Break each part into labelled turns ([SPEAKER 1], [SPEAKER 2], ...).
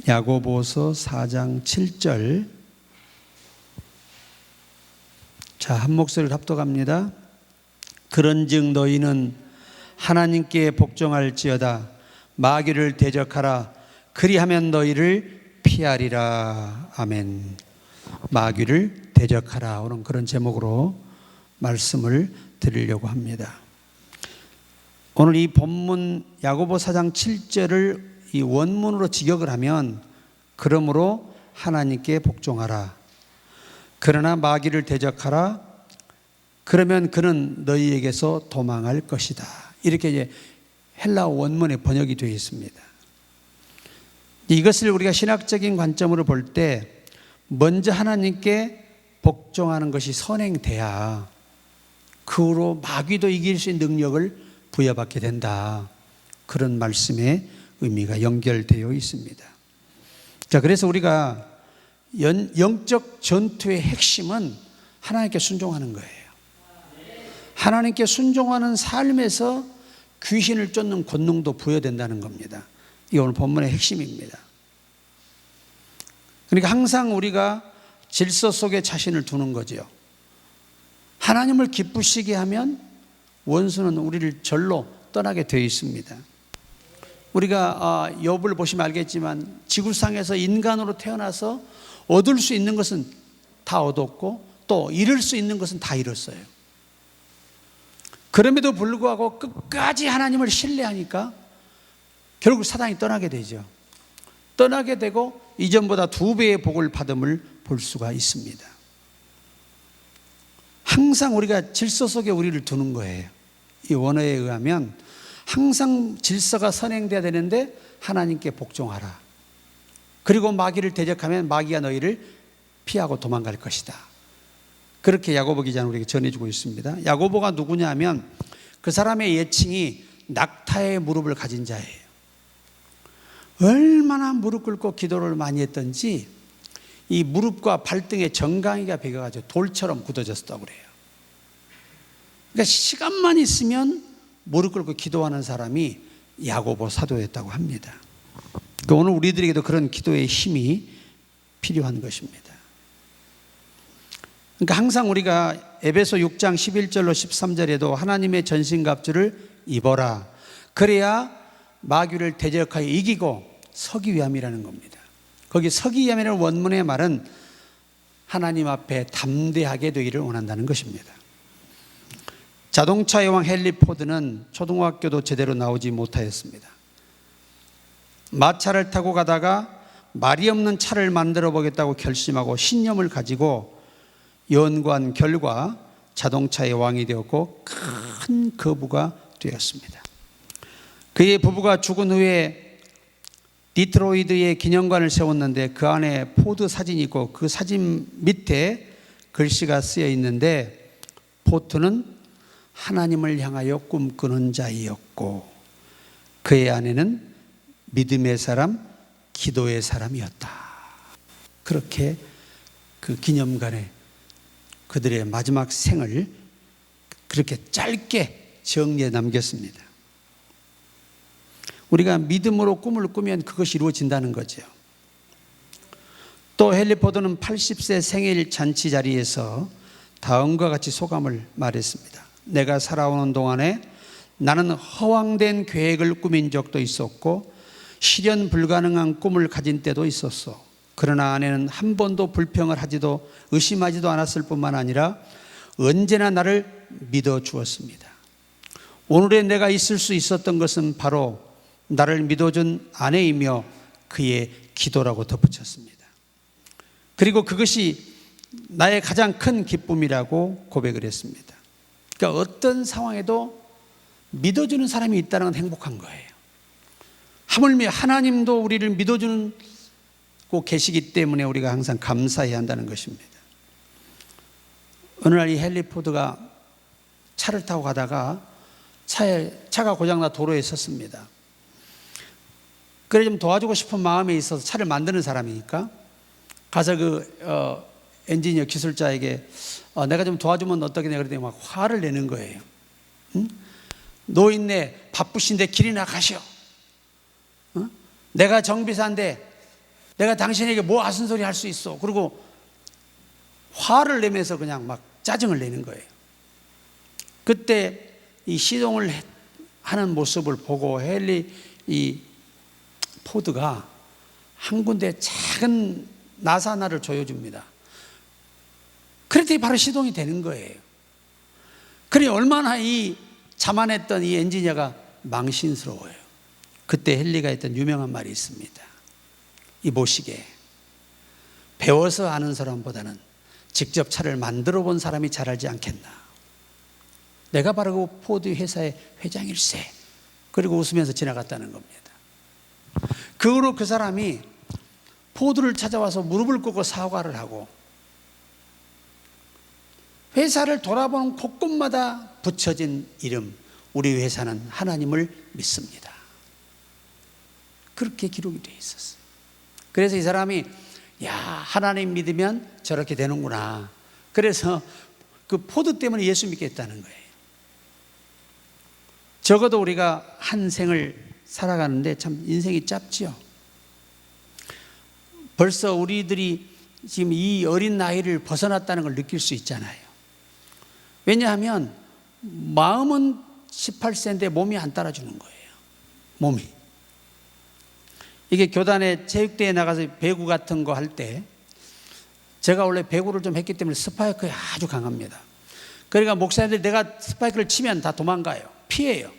[SPEAKER 1] 야고보서 4장 7절. 자, 한 목소리를 합독합니다. 그런즉 너희는 하나님께 복종할지어다. 마귀를 대적하라. 그리하면 너희를 피하리라. 아멘. 마귀를 대적하라. 오늘 그런 제목으로 말씀을 드리려고 합니다. 오늘 이 본문 야고보 4장 7절을 이 원문으로 직역을 하면, 그러므로 하나님께 복종하라. 그러나 마귀를 대적하라. 그러면 그는 너희에게서 도망할 것이다. 이렇게 이제 헬라어 원문에 번역이 되어 있습니다. 이것을 우리가 신학적인 관점으로 볼 때 먼저 하나님께 복종하는 것이 선행돼야 그 후로 마귀도 이길 수 있는 능력을 부여받게 된다. 그런 말씀의 의미가 연결되어 있습니다. 자, 그래서 우리가 영적 전투의 핵심은 하나님께 순종하는 거예요. 하나님께 순종하는 삶에서 귀신을 쫓는 권능도 부여된다는 겁니다. 이게 오늘 본문의 핵심입니다. 그러니까 항상 우리가 질서 속에 자신을 두는 거죠. 하나님을 기쁘시게 하면 원수는 우리를 절로 떠나게 되어 있습니다. 우리가 욥을 보시면 알겠지만 지구상에서 인간으로 태어나서 얻을 수 있는 것은 다 얻었고 또 잃을 수 있는 것은 다 잃었어요. 그럼에도 불구하고 끝까지 하나님을 신뢰하니까 결국 사단이 떠나게 되죠. 떠나게 되고 이전보다 2배의 복을 받음을 볼 수가 있습니다. 항상 우리가 질서 속에 우리를 두는 거예요. 이 원어에 의하면 항상 질서가 선행돼야 되는데 하나님께 복종하라. 그리고 마귀를 대적하면 마귀가 너희를 피하고 도망갈 것이다. 그렇게 야고보 기자는 우리에게 전해주고 있습니다. 야고보가 누구냐 하면 그 사람의 예칭이 낙타의 무릎을 가진 자예요. 얼마나 무릎 꿇고 기도를 많이 했던지 이 무릎과 발등에 정강이가 베겨가지고 돌처럼 굳어졌다고 그래요. 그러니까 시간만 있으면 무릎 꿇고 기도하는 사람이 야고보 사도였다고 합니다. 그러니까 오늘 우리들에게도 그런 기도의 힘이 필요한 것입니다. 그러니까 항상 우리가 에베소 6장 11절로 13절에도 하나님의 전신갑주를 입어라. 그래야 마귀를 대적하여 이기고 서기 위함이라는 겁니다. 거기 서기 위함이라는 원문의 말은 하나님 앞에 담대하게 되기를 원한다는 것입니다. 자동차의 왕 헨리 포드는 초등학교도 제대로 나오지 못하였습니다. 마차를 타고 가다가 말이 없는 차를 만들어 보겠다고 결심하고 신념을 가지고 연구한 결과 자동차의 왕이 되었고 큰 거부가 되었습니다. 그의 부부가 죽은 후에 디트로이트에 기념관을 세웠는데 그 안에 포드 사진이 있고 그 사진 밑에 글씨가 쓰여 있는데 포드는 하나님을 향하여 꿈꾸는 자이었고 그의 아내는 믿음의 사람, 기도의 사람이었다. 그렇게 그 기념관에 그들의 마지막 생을 그렇게 짧게 정리해 남겼습니다. 우리가 믿음으로 꿈을 꾸면 그것이 이루어진다는 거죠. 또 헨리 포드는 80세 생일 잔치 자리에서 다음과 같이 소감을 말했습니다. 내가 살아오는 동안에 나는 허황된 계획을 꾸민 적도 있었고 실현 불가능한 꿈을 가진 때도 있었어. 그러나 아내는 한 번도 불평을 하지도 의심하지도 않았을 뿐만 아니라 언제나 나를 믿어 주었습니다. 오늘의 내가 있을 수 있었던 것은 바로 나를 믿어준 아내이며 그의 기도라고 덧붙였습니다. 그리고 그것이 나의 가장 큰 기쁨이라고 고백을 했습니다. 그러니까 어떤 상황에도 믿어주는 사람이 있다는 건 행복한 거예요. 하물며 하나님도 우리를 믿어주고 계시기 때문에 우리가 항상 감사해야 한다는 것입니다. 어느 날 이 헨리 포드가 차를 타고 가다가 차가 고장나 도로에 섰습니다. 그래 좀 도와주고 싶은 마음에 있어서 차를 만드는 사람이니까 가서 그 엔지니어 기술자에게 내가 좀 도와주면 어떻겠냐 그랬더니 막 화를 내는 거예요. 응? 노인네 바쁘신데 길이나 가시오. 내가 정비사인데 내가 당신에게 뭐 아순소리 할 수 있어. 그리고 화를 내면서 그냥 막 짜증을 내는 거예요. 그때 이 시동을 하는 모습을 보고 헨리 이 포드가 한 군데 작은 나사 하나를 조여줍니다. 그랬더니 바로 시동이 되는 거예요. 그래 얼마나 이 자만했던 이 엔지니어가 망신스러워요. 그때 헨리가 했던 유명한 말이 있습니다. 이보시게, 배워서 아는 사람보다는 직접 차를 만들어 본 사람이 잘 알지 않겠나. 내가 바로 그 포드 회사의 회장일세. 그리고 웃으면서 지나갔다는 겁니다. 그 후로 그 사람이 포드를 찾아와서 무릎을 꿇고 사과를 하고 회사를 돌아보는 곳곳마다 붙여진 이름, 우리 회사는 하나님을 믿습니다. 그렇게 기록이 되어 있었어요. 그래서 이 사람이 야, 하나님 믿으면 저렇게 되는구나. 그래서 그 포드 때문에 예수 믿겠다는 거예요. 적어도 우리가 한 생을 살아가는데 참 인생이 짧지요. 벌써 우리들이 지금 이 어린 나이를 벗어났다는 걸 느낄 수 있잖아요. 왜냐하면 마음은 18세인데 몸이 안 따라주는 거예요. 몸이. 이게 교단에 체육대회에 나가서 배구 같은 거 할 때 제가 원래 배구를 좀 했기 때문에 스파이크에 아주 강합니다. 그러니까 목사님들이 내가 스파이크를 치면 다 도망가요. 피해요.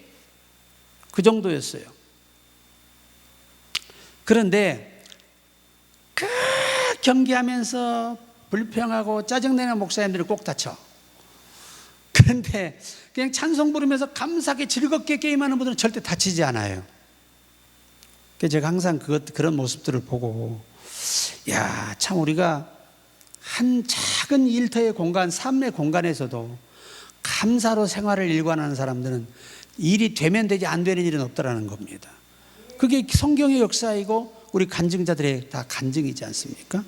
[SPEAKER 1] 그 정도였어요. 그런데 그 경기하면서 불평하고 짜증내는 목사님들이 꼭 다쳐. 그런데 그냥 찬송 부르면서 감사하게 즐겁게 게임하는 분들은 절대 다치지 않아요. 그래서 제가 항상 그런 모습들을 보고 야, 참 우리가 한 작은 일터의 공간, 삶의 공간에서도 감사로 생활을 일관하는 사람들은 일이 되면 되지 안 되는 일은 없다라는 겁니다. 그게 성경의 역사이고 우리 간증자들의 다 간증이지 않습니까?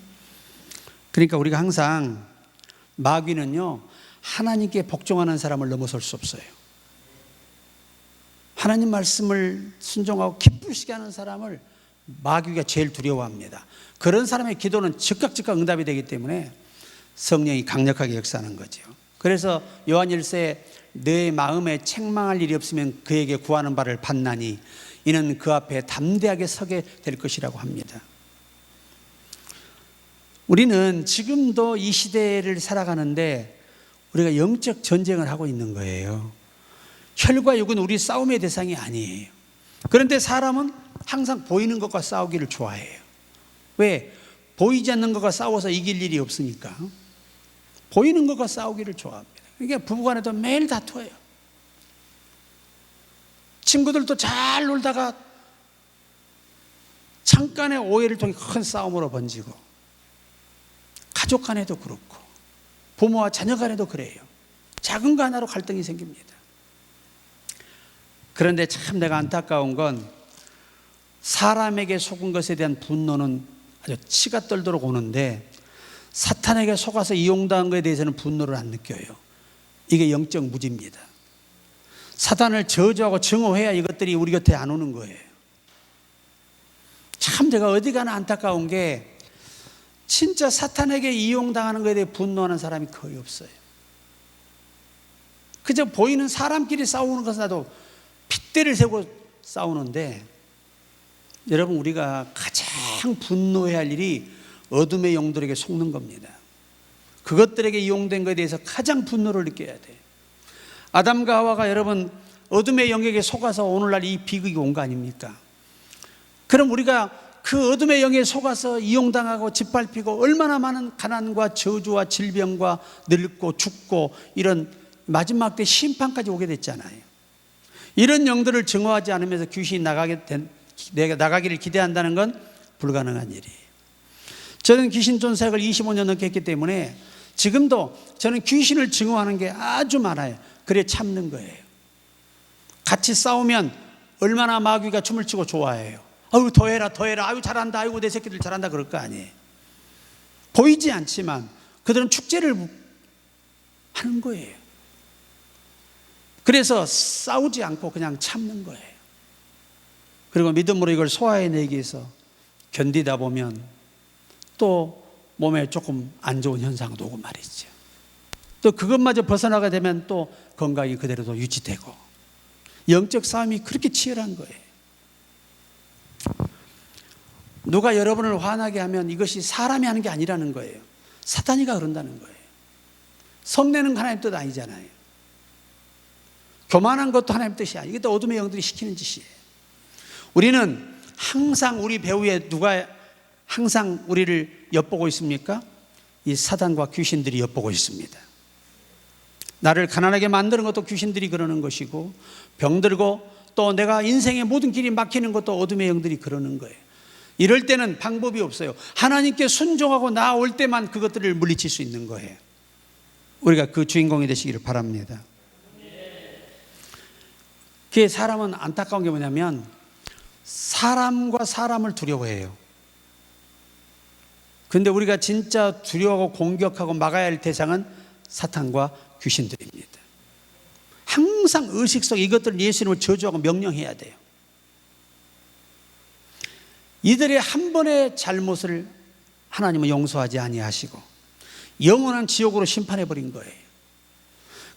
[SPEAKER 1] 그러니까 우리가 항상 마귀는요, 하나님께 복종하는 사람을 넘어설 수 없어요. 하나님 말씀을 순종하고 기쁘시게 하는 사람을 마귀가 제일 두려워합니다. 그런 사람의 기도는 즉각 응답이 되기 때문에 성령이 강력하게 역사하는 거죠. 그래서 요한 1세에 내 마음에 책망할 일이 없으면 그에게 구하는 바를 받나니 이는 그 앞에 담대하게 서게 될 것이라고 합니다. 우리는 지금도 이 시대를 살아가는데 우리가 영적 전쟁을 하고 있는 거예요. 혈과 육은 우리 싸움의 대상이 아니에요. 그런데 사람은 항상 보이는 것과 싸우기를 좋아해요. 왜? 보이지 않는 것과 싸워서 이길 일이 없으니까 보이는 것과 싸우기를 좋아합니다. 그러니까 부부간에도 매일 다투어요. 친구들도 잘 놀다가 잠깐의 오해를 통해 큰 싸움으로 번지고, 가족 간에도 그렇고 부모와 자녀 간에도 그래요. 작은 거 하나로 갈등이 생깁니다. 그런데 참 내가 안타까운 건 사람에게 속은 것에 대한 분노는 아주 치가 떨도록 오는데 사탄에게 속아서 이용당한 것에 대해서는 분노를 안 느껴요. 이게 영적 무지입니다. 사탄을 저주하고 증오해야 이것들이 우리 곁에 안 오는 거예요. 참 제가 어디 가나 안타까운 게 진짜 사탄에게 이용당하는 것에 대해 분노하는 사람이 거의 없어요. 그저 보이는 사람끼리 싸우는 것이라도 핏대를 세고 싸우는데, 여러분 우리가 가장 분노해야 할 일이 어둠의 영들에게 속는 겁니다. 그것들에게 이용된 것에 대해서 가장 분노를 느껴야 돼요. 아담과 하와가 여러분 어둠의 영에게 속아서 오늘날 이 비극이 온 거 아닙니까? 그럼 우리가 그 어둠의 영에 속아서 이용당하고 짓밟히고 얼마나 많은 가난과 저주와 질병과 늙고 죽고 이런 마지막 때 심판까지 오게 됐잖아요. 이런 영들을 증오하지 않으면서 귀신이 나가기를 기대한다는 건 불가능한 일이에요. 저는 귀신 쫓사역을 25년 넘게 했기 때문에 지금도 저는 귀신을 증오하는 게 아주 많아요. 그래 참는 거예요. 같이 싸우면 얼마나 마귀가 춤을 추고 좋아해요. 아유 더해라 아유 잘한다, 아이고 내 새끼들 잘한다 그럴 거 아니에요. 보이지 않지만 그들은 축제를 하는 거예요. 그래서 싸우지 않고 그냥 참는 거예요. 그리고 믿음으로 이걸 소화해내기 위해서 견디다 보면 또 몸에 조금 안 좋은 현상도 오고 말이죠. 또 그것마저 벗어나게 되면 또 건강이 그대로도 유지되고, 영적 싸움이 그렇게 치열한 거예요. 누가 여러분을 화나게 하면 이것이 사람이 하는 게 아니라는 거예요. 사탄이가 그런다는 거예요. 성내는 하나님 뜻 아니잖아요. 교만한 것도 하나님 뜻이 아니에요. 이것도 어둠의 영들이 시키는 짓이에요. 우리는 항상 우리 배후에 누가 항상 우리를 엿보고 있습니까? 이 사단과 귀신들이 엿보고 있습니다. 나를 가난하게 만드는 것도 귀신들이 그러는 것이고, 병들고 또 내가 인생의 모든 길이 막히는 것도 어둠의 영들이 그러는 거예요. 이럴 때는 방법이 없어요. 하나님께 순종하고 나올 때만 그것들을 물리칠 수 있는 거예요. 우리가 그 주인공이 되시기를 바랍니다. 그 사람은 안타까운 게 뭐냐면 사람과 사람을 두려워해요. 근데 우리가 진짜 두려워하고 공격하고 막아야 할 대상은 사탄과 귀신들입니다. 항상 의식 속에 이것들을 예수님을 저주하고 명령해야 돼요. 이들의 한 번의 잘못을 하나님은 용서하지 아니하시고 영원한 지옥으로 심판해버린 거예요.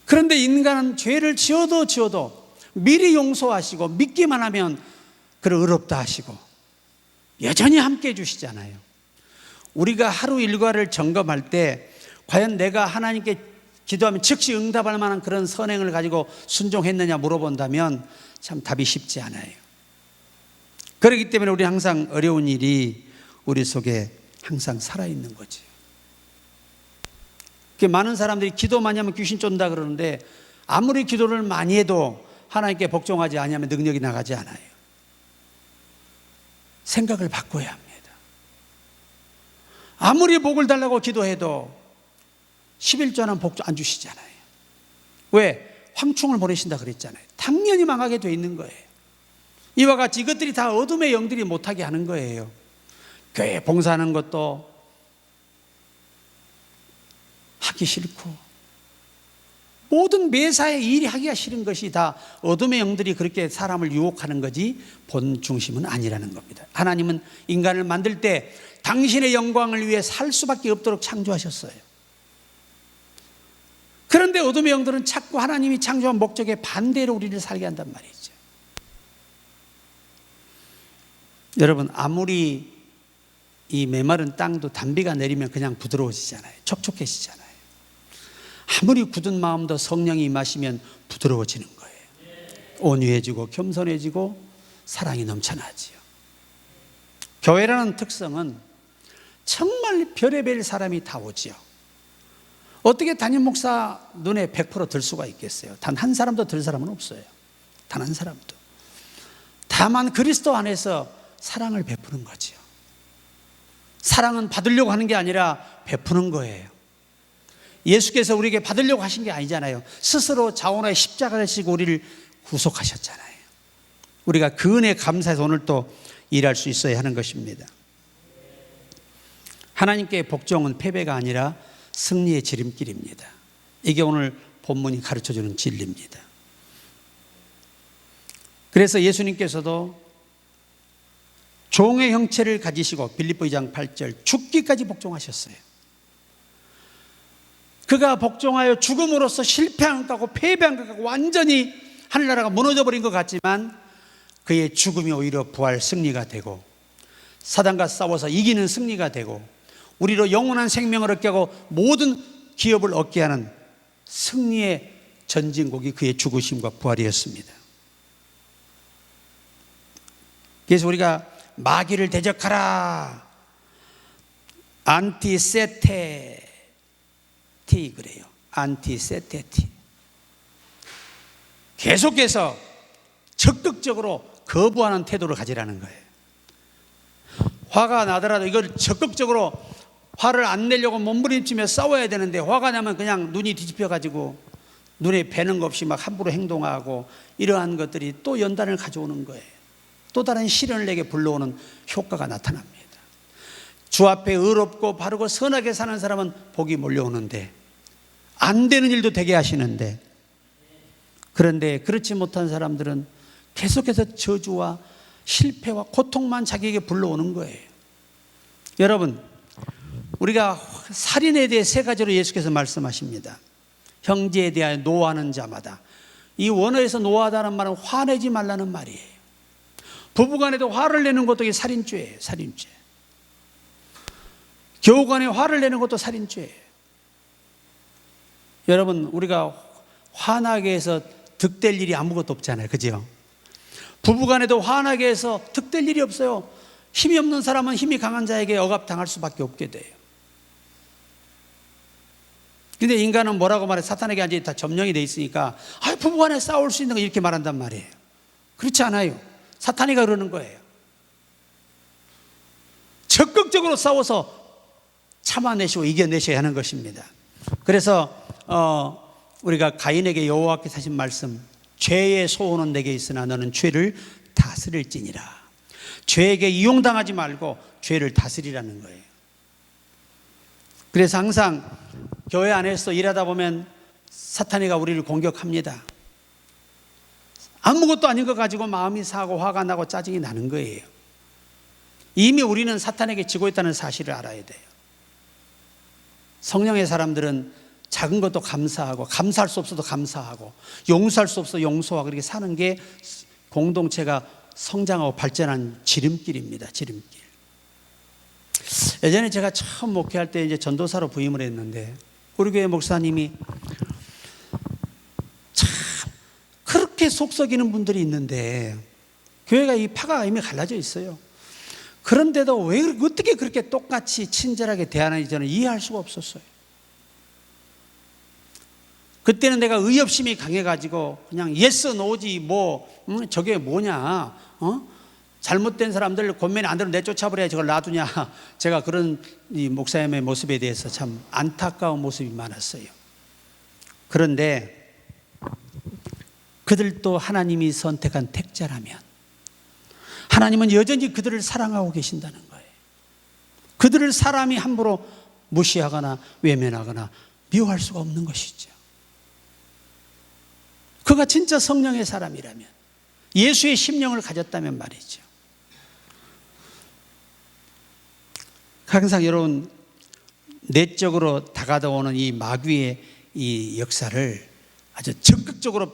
[SPEAKER 1] 그런데 인간은 죄를 지어도 미리 용서하시고 믿기만 하면 그를 의롭다 하시고 여전히 함께 해주시잖아요. 우리가 하루 일과를 점검할 때 과연 내가 하나님께 기도하면 즉시 응답할 만한 그런 선행을 가지고 순종했느냐 물어본다면 참 답이 쉽지 않아요. 그렇기 때문에 우리 항상 어려운 일이 우리 속에 항상 살아있는 거지. 많은 사람들이 기도 많이 하면 귀신 쫓는다 그러는데 아무리 기도를 많이 해도 하나님께 복종하지 아니하면 능력이 나가지 않아요. 생각을 바꿔야 합니다. 아무리 복을 달라고 기도해도 11조는 복 안 주시잖아요. 왜? 황충을 보내신다 그랬잖아요. 당연히 망하게 돼 있는 거예요. 이와 같이 이것들이 다 어둠의 영들이 못하게 하는 거예요. 교회 봉사하는 것도 하기 싫고 모든 매사의 일이 하기가 싫은 것이 다 어둠의 영들이 그렇게 사람을 유혹하는 거지 본 중심은 아니라는 겁니다. 하나님은 인간을 만들 때 당신의 영광을 위해 살 수밖에 없도록 창조하셨어요. 그런데 어둠의 영들은 자꾸 하나님이 창조한 목적에 반대로 우리를 살게 한단 말이죠. 여러분, 아무리 이 메마른 땅도 단비가 내리면 그냥 부드러워지잖아요. 촉촉해지잖아요. 아무리 굳은 마음도 성령이 임하시면 부드러워지는 거예요. 온유해지고 겸손해지고 사랑이 넘쳐나지요. 교회라는 특성은 정말 별의별 사람이 다 오지요. 어떻게 담임 목사 눈에 100% 들 수가 있겠어요? 단 한 사람도 들 사람은 없어요. 단 한 사람도. 다만 그리스도 안에서 사랑을 베푸는 거지요. 사랑은 받으려고 하는 게 아니라 베푸는 거예요. 예수께서 우리에게 받으려고 하신 게 아니잖아요. 스스로 자원의 십자가를 지고 우리를 구속하셨잖아요. 우리가 그 은혜에 감사해서 오늘 또 일할 수 있어야 하는 것입니다. 하나님께 복종은 패배가 아니라 승리의 지름길입니다. 이게 오늘 본문이 가르쳐주는 진리입니다. 그래서 예수님께서도 종의 형체를 가지시고 빌립보 2장 8절 죽기까지 복종하셨어요. 그가 복종하여 죽음으로써 실패한 것 같고 패배한 것 같고 완전히 하늘나라가 무너져버린 것 같지만 그의 죽음이 오히려 부활 승리가 되고 사단과 싸워서 이기는 승리가 되고 우리로 영원한 생명을 얻게 하고 모든 기업을 얻게 하는 승리의 전진곡이 그의 죽으심과 부활이었습니다. 그래서 우리가 마귀를 대적하라 안티세테티 그래요. 안티세테티 계속해서 적극적으로 거부하는 태도를 가지라는 거예요. 화가 나더라도 이걸 적극적으로 화를 안 내려고 몸부림치며 싸워야 되는데 화가 나면 그냥 눈이 뒤집혀가지고 눈에 뵈는 거 없이 막 함부로 행동하고 이러한 것들이 또 연단을 가져오는 거예요. 또 다른 시련을 내게 불러오는 효과가 나타납니다. 주 앞에 의롭고 바르고 선하게 사는 사람은 복이 몰려오는데 안 되는 일도 되게 하시는데 그런데 그렇지 못한 사람들은 계속해서 저주와 실패와 고통만 자기에게 불러오는 거예요. 여러분, 우리가 살인에 대해 세 가지로 예수께서 말씀하십니다. 형제에 대하여 노하는 자마다. 이 원어에서 노하다는 말은 화내지 말라는 말이에요. 부부간에도 화를 내는 것도 살인죄예요. 살인죄. 교우간에 화를 내는 것도 살인죄예요. 여러분, 우리가 화나게 해서 득될 일이 아무것도 없잖아요. 그죠? 부부간에도 화나게 해서 득될 일이 없어요. 힘이 없는 사람은 힘이 강한 자에게 억압당할 수밖에 없게 돼요. 근데 인간은 뭐라고 말해? 사탄에게 완전히 다 점령이 돼 있으니까 부부간에 싸울 수 있는 거 이렇게 말한단 말이에요. 그렇지 않아요. 사탄이가 그러는 거예요. 적극적으로 싸워서 참아내시고 이겨내셔야 하는 것입니다. 그래서 우리가 가인에게 여호와께서 하신 말씀, 죄의 소원은 내게 있으나 너는 죄를 다스릴지니라. 죄에게 이용당하지 말고 죄를 다스리라는 거예요. 그래서 항상 교회 안에서 일하다 보면 사탄이가 우리를 공격합니다. 아무것도 아닌 거 가지고 마음이 상하고 화가 나고 짜증이 나는 거예요. 이미 우리는 사탄에게 지고 있다는 사실을 알아야 돼요. 성령의 사람들은 작은 것도 감사하고, 감사할 수 없어도 감사하고, 용서할 수 없어도 용서하고, 그렇게 사는 게 공동체가 성장하고 발전한 지름길입니다. 지름길. 예전에 제가 처음 목회할 때 이제 전도사로 부임을 했는데, 우리 교회 목사님이 참 그렇게 속썩이는 분들이 있는데, 교회가 이 파가 이미 갈라져 있어요. 그런데도 왜 어떻게 그렇게 똑같이 친절하게 대하는지 저는 이해할 수가 없었어요. 그때는 내가 의협심이 강해가지고 그냥 예스 노지 저게 뭐냐, 잘못된 사람들 권면이 안 되면 내쫓아버려야 저걸 놔두냐. 제가 그런 이 목사님의 모습에 대해서 참 안타까운 모습이 많았어요. 그런데 그들도 하나님이 선택한 택자라면 하나님은 여전히 그들을 사랑하고 계신다는 거예요. 그들을 사람이 함부로 무시하거나 외면하거나 미워할 수가 없는 것이죠. 그가 진짜 성령의 사람이라면, 예수의 심령을 가졌다면 말이죠. 항상 여러분, 내적으로 다가다오는 이 마귀의 이 역사를 아주 적극적으로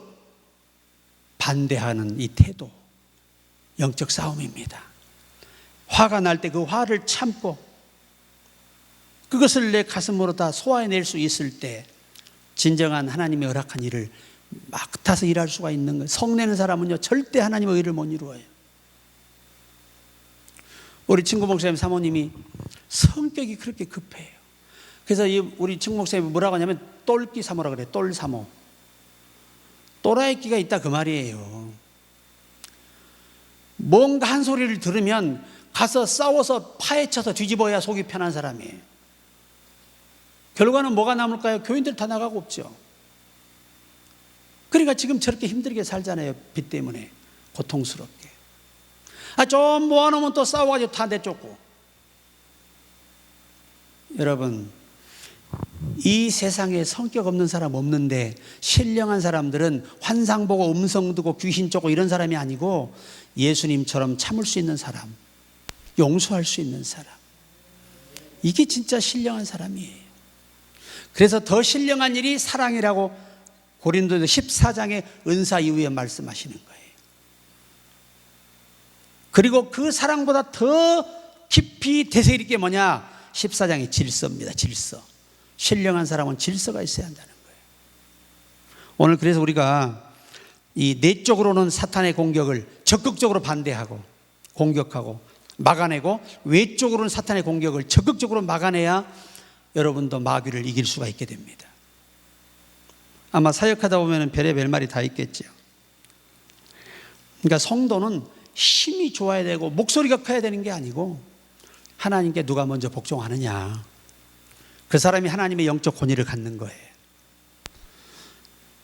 [SPEAKER 1] 반대하는 이 태도, 영적 싸움입니다. 화가 날 때 그 화를 참고 그것을 내 가슴으로 다 소화해낼 수 있을 때 진정한 하나님의 허락한 일을 맡아서 일할 수가 있는 거예요. 성내는 사람은요 절대 하나님의 의를 못 이루어요. 우리 친구 목사님 사모님이 성격이 그렇게 급해요. 그래서 우리 친구 목사님이 뭐라고 하냐면 똘끼 사모라 그래요. 똘 사모. 또라이끼가 있다 그 말이에요. 뭔가 한 소리를 들으면 가서 싸워서 파헤쳐서 뒤집어야 속이 편한 사람이에요. 결과는 뭐가 남을까요? 교인들 다 나가고 없죠. 그러니까 지금 저렇게 힘들게 살잖아요. 빚 때문에 고통스럽게. 좀 모아놓으면 또 싸워가지고 다 내쫓고. 여러분, 이 세상에 성격 없는 사람 없는데 신령한 사람들은 환상 보고 음성 듣고 귀신 쫓고 이런 사람이 아니고 예수님처럼 참을 수 있는 사람, 용서할 수 있는 사람, 이게 진짜 신령한 사람이에요. 그래서 더 신령한 일이 사랑이라고 고린도서 14장의 은사 이후에 말씀하시는 거예요. 그리고 그 사랑보다 더 깊이 대세일 게 뭐냐? 14장의 질서입니다. 질서. 신령한 사람은 질서가 있어야 한다는 거예요. 오늘 그래서 우리가 이 내적으로는 사탄의 공격을 적극적으로 반대하고 공격하고 막아내고, 외적으로는 사탄의 공격을 적극적으로 막아내야 여러분도 마귀를 이길 수가 있게 됩니다. 아마 사역하다 보면 별의별 말이 다 있겠죠. 그러니까 성도는 힘이 좋아야 되고 목소리가 커야 되는 게 아니고 하나님께 누가 먼저 복종하느냐, 그 사람이 하나님의 영적 권위를 갖는 거예요.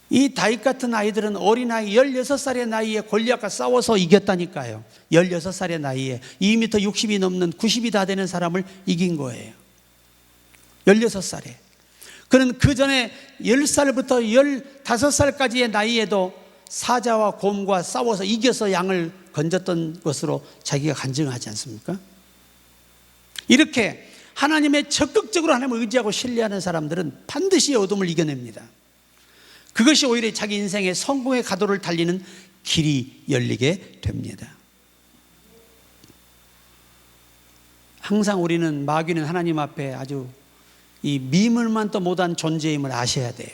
[SPEAKER 1] 이 다윗 같은 아이들은 어린아이 16살의 나이에 골리앗과 싸워서 이겼다니까요. 16살의 나이에 2m 60이 넘는 90이 다 되는 사람을 이긴 거예요. 16살에. 그는 그 전에 10살부터 15살까지의 나이에도 사자와 곰과 싸워서 이겨서 양을 건졌던 것으로 자기가 간증하지 않습니까? 이렇게 하나님의 적극적으로 하나님을 의지하고 신뢰하는 사람들은 반드시 어둠을 이겨냅니다. 그것이 오히려 자기 인생의 성공의 가도를 달리는 길이 열리게 됩니다. 항상 우리는 마귀는 하나님 앞에 아주 이 미물만도 못한 존재임을 아셔야 돼요.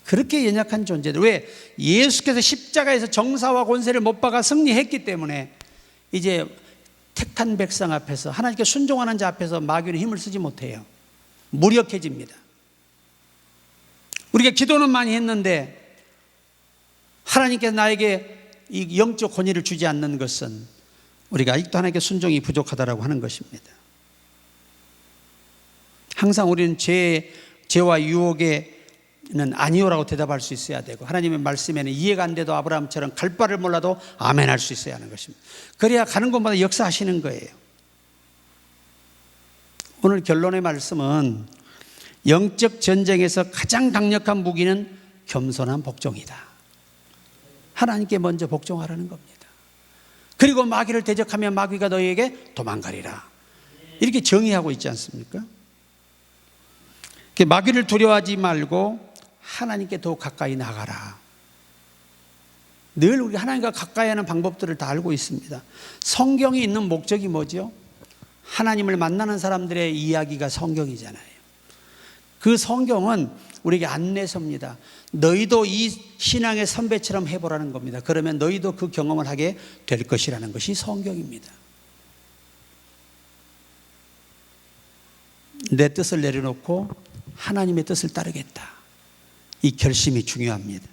[SPEAKER 1] 그렇게 연약한 존재들. 왜? 예수께서 십자가에서 정사와 권세를 못 박아 승리했기 때문에 이제 택한 백성 앞에서, 하나님께 순종하는 자 앞에서 마귀는 힘을 쓰지 못해요. 무력해집니다. 우리가 기도는 많이 했는데 하나님께서 나에게 이 영적 권위를 주지 않는 것은 우리가 아직도 하나님께 순종이 부족하다라고 하는 것입니다. 항상 우리는 죄와 유혹에는 아니오라고 대답할 수 있어야 되고, 하나님의 말씀에는 이해가 안 돼도 아브라함처럼 갈 바를 몰라도 아멘할 수 있어야 하는 것입니다. 그래야 가는 곳마다 역사하시는 거예요. 오늘 결론의 말씀은 영적 전쟁에서 가장 강력한 무기는 겸손한 복종이다. 하나님께 먼저 복종하라는 겁니다. 그리고 마귀를 대적하면 마귀가 너희에게 도망가리라. 이렇게 정의하고 있지 않습니까? 마귀를 두려워하지 말고 하나님께 더 가까이 나가라. 늘 우리 하나님과 가까이 하는 방법들을 다 알고 있습니다. 성경이 있는 목적이 뭐죠? 하나님을 만나는 사람들의 이야기가 성경이잖아요. 그 성경은 우리에게 안내서입니다. 너희도 이 신앙의 선배처럼 해보라는 겁니다. 그러면 너희도 그 경험을 하게 될 것이라는 것이 성경입니다. 내 뜻을 내려놓고 하나님의 뜻을 따르겠다. 이 결심이 중요합니다.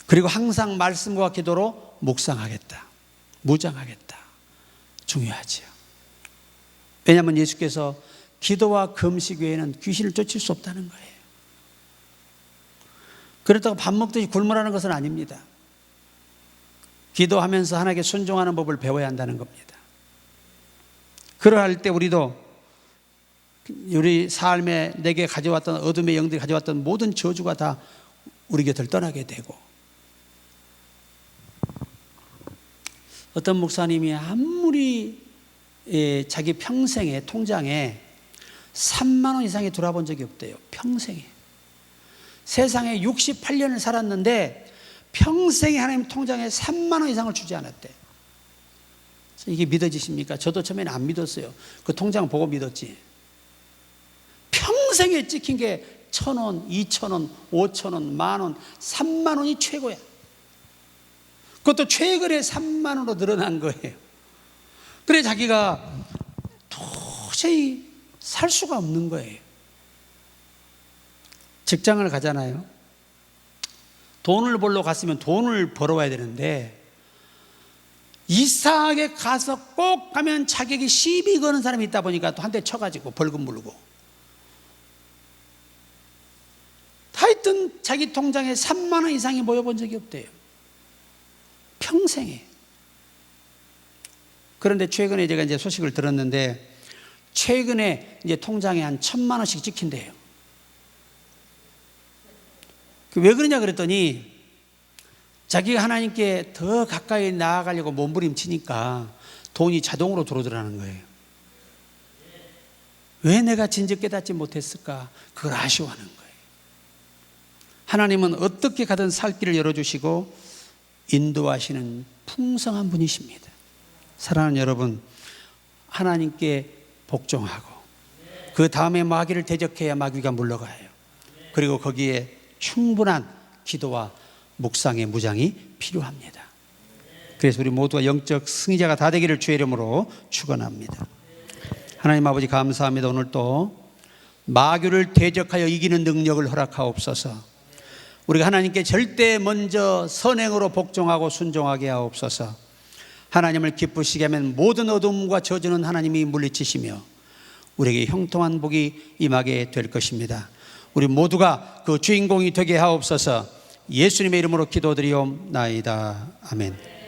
[SPEAKER 1] 그리고 항상 말씀과 기도로 묵상하겠다. 무장하겠다. 중요하지요. 왜냐하면 예수께서 기도와 금식 외에는 귀신을 쫓을 수 없다는 거예요. 그렇다고 밥 먹듯이 굶으라는 것은 아닙니다. 기도하면서 하나님께 순종하는 법을 배워야 한다는 겁니다. 그러할 때 우리도 우리 삶에 내게 가져왔던 어둠의 영들이 가져왔던 모든 저주가 다 우리 곁을 떠나게 되고, 어떤 목사님이 아무리 자기 평생에 통장에 3만 원 이상이 들어본 적이 없대요. 평생에. 세상에 68년을 살았는데 평생에 하나님 통장에 3만 원 이상을 주지 않았대. 이게 믿어지십니까? 저도 처음에는 안 믿었어요. 그 통장 보고 믿었지. 평생에 찍힌 게 1,000원, 2,000원, 5,000원, 10,000원, 3만 원이 최고야. 그것도 최근에 3만 원으로 늘어난 거예요. 그래 자기가 도저히 살 수가 없는 거예요. 직장을 가잖아요. 돈을 벌러 갔으면 돈을 벌어와야 되는데 이상하게 가서 꼭 가면 자격이 시비 거는 사람이 있다 보니까 또 한 대 쳐가지고 벌금 물고, 하여튼 자기 통장에 3만 원 이상이 모여본 적이 없대요. 평생에. 그런데 최근에 제가 이제 소식을 들었는데 최근에 이제 통장에 한 1,000만 원씩 찍힌대요. 왜 그러냐 그랬더니 자기가 하나님께 더 가까이 나아가려고 몸부림치니까 돈이 자동으로 들어오더라는 거예요. 왜 내가 진즉 깨닫지 못했을까? 그걸 아쉬워하는 거예요. 하나님은 어떻게 가든 살 길을 열어주시고 인도하시는 풍성한 분이십니다. 사랑하는 여러분, 하나님께 복종하고 그 다음에 마귀를 대적해야 마귀가 물러가요. 그리고 거기에 충분한 기도와 묵상의 무장이 필요합니다. 그래서 우리 모두가 영적 승리자가 다 되기를 주의 이름으로 축원합니다. 하나님 아버지 감사합니다. 오늘 또 마귀를 대적하여 이기는 능력을 허락하옵소서. 우리가 하나님께 절대 먼저 선행으로 복종하고 순종하게 하옵소서. 하나님을 기쁘시게 하면 모든 어둠과 저주는 하나님이 물리치시며 우리에게 형통한 복이 임하게 될 것입니다. 우리 모두가 그 주인공이 되게 하옵소서. 예수님의 이름으로 기도드리옵나이다. 아멘.